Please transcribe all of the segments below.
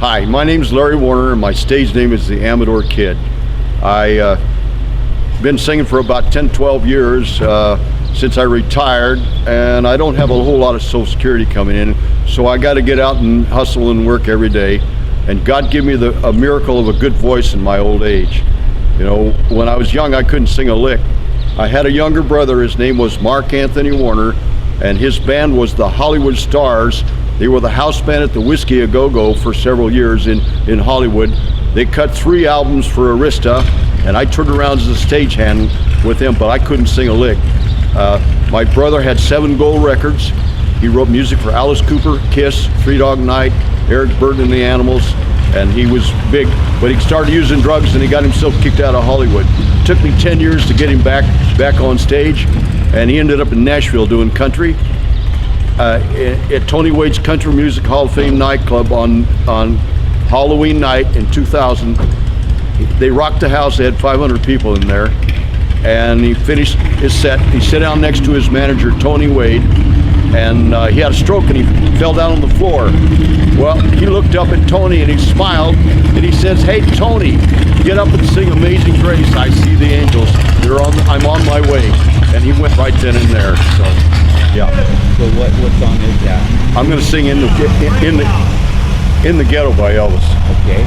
Hi, my name is Larry Warner, and my stage name is the Amador Kid. I've been singing for about 10-12 years since I retired, and I don't have a whole lot of Social Security coming in, so I got to get out and hustle and work every day. And God gave me a miracle of a good voice in my old age. You know, when I was young, I couldn't sing a lick. I had a younger brother. His name was Mark Anthony Warner, and his band was the Hollywood Stars. They were the house band at the Whiskey A Go-Go for several years in Hollywood. They cut 3 albums for Arista, and I turned around as a stagehand with them, but I couldn't sing a lick. My brother had 7 gold records. He wrote music for Alice Cooper, Kiss, Three Dog Night, Eric Burdon and the Animals, and he was big, but he started using drugs and he got himself kicked out of Hollywood. It took me 10 years to get him back on stage, and he ended up in Nashville doing country. At Tony Wade's Country Music Hall of Fame nightclub on Halloween night in 2000. They rocked the house. They had 500 people in there, and he finished his set. He sat down next to his manager, Tony Wade, and he had a stroke and he fell down on the floor. Well, he looked up at Tony and he smiled and he says, "Hey Tony, get up and sing Amazing Grace. I see the angels. I'm on my way." And he went right then and there. So, yeah. So what song is that? I'm going to sing in the Ghetto by Elvis. Okay.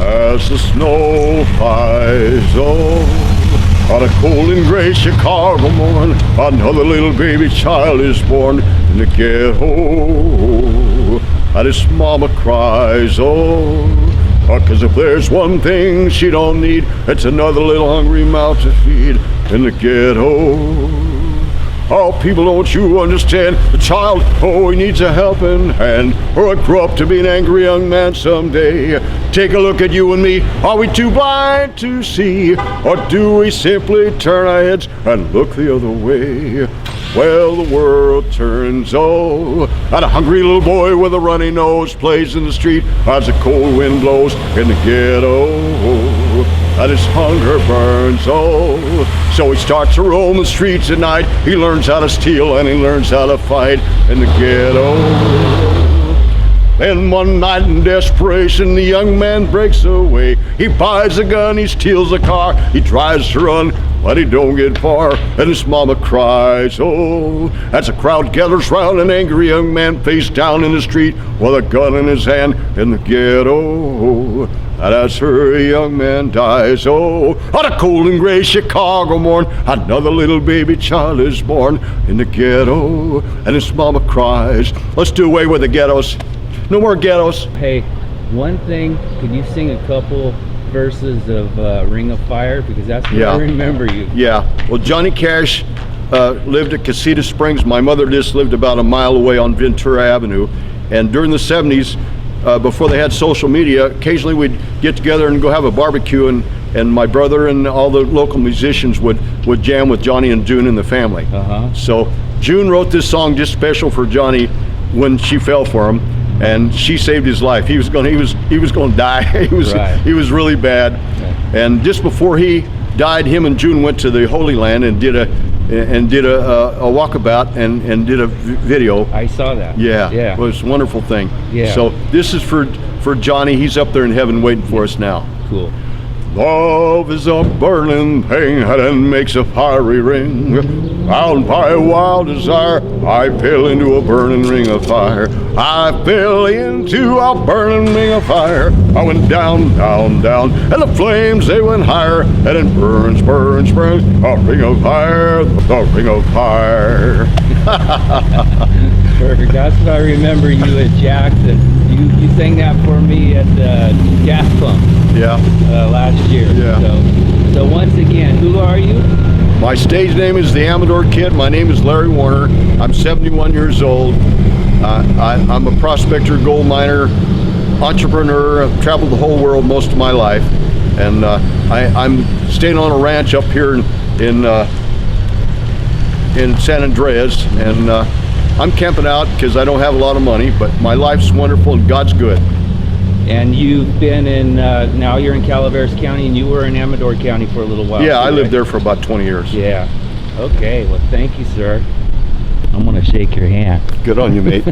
As the snow flies on a cold and gray Chicago morning, another little baby child is born in the ghetto, and his mama cries, cause if there's one thing she don't need, it's another little hungry mouth to feed in the ghetto. Oh, people, don't you understand? The child, he needs a helping hand, or I grow up to be an angry young man someday. Take a look at you and me. Are we too blind to see, or do we simply turn our heads and look the other way? Well, the world turns, and a hungry little boy with a runny nose plays in the street as the cold wind blows in the ghetto. And his hunger burns, so he starts to roam the streets at night. He learns how to steal and he learns how to fight in the ghetto. Then one night in desperation, the young man breaks away. He buys a gun, he steals a car, he tries to run, but he don't get far, and his mama cries, as a crowd gathers round an angry young man face down in the street with a gun in his hand in the ghetto. And as her young man dies, on a cold and gray Chicago morn, another little baby child is born in the ghetto, and his mama cries. Let's do away with the ghettos. No more ghettos. Hey, one thing, can you sing a couple verses of Ring of Fire? Because that's what I remember you. Yeah, well, Johnny Cash lived at Casita Springs. My mother just lived about a mile away on Ventura Avenue, and during the 70s, before they had social media, occasionally we'd get together and go have a barbecue, and my brother and all the local musicians would jam with Johnny and June and the family. So June wrote this song just special for Johnny when she fell for him, and she saved his life. He was going to die. He was really bad. And just before he died, him and June went to the Holy Land and did a walkabout and did a video. I saw that. Yeah. It was a wonderful thing. Yeah. So this is for Johnny. He's up there in heaven waiting for us now. Cool. Love is a burning thing that makes a fiery ring. Bound by a wild desire, I fell into a burning ring of fire. I fell into a burning ring of fire. I went down, down, down, and the flames, they went higher. And it burns, burns, burns, a ring of fire, the ring of fire. Perfect. That's what I remember you at Jackson. You sang that for me at the Gas Pump. Yeah. Last year. Yeah. So once again, who are you? My stage name is the Amador Kid. My name is Larry Warner. I'm 71 years old. I'm a prospector, gold miner, entrepreneur. I've traveled the whole world most of my life, and I'm staying on a ranch up here in San Andreas, and I'm camping out because I don't have a lot of money, but my life's wonderful and God's good. And you've been in, now you're in Calaveras County, and you were in Amador County for a little while. Yeah, I lived there for about 20 years. Yeah. Okay, well, thank you, sir. I'm going to shake your hand. Good on you, mate.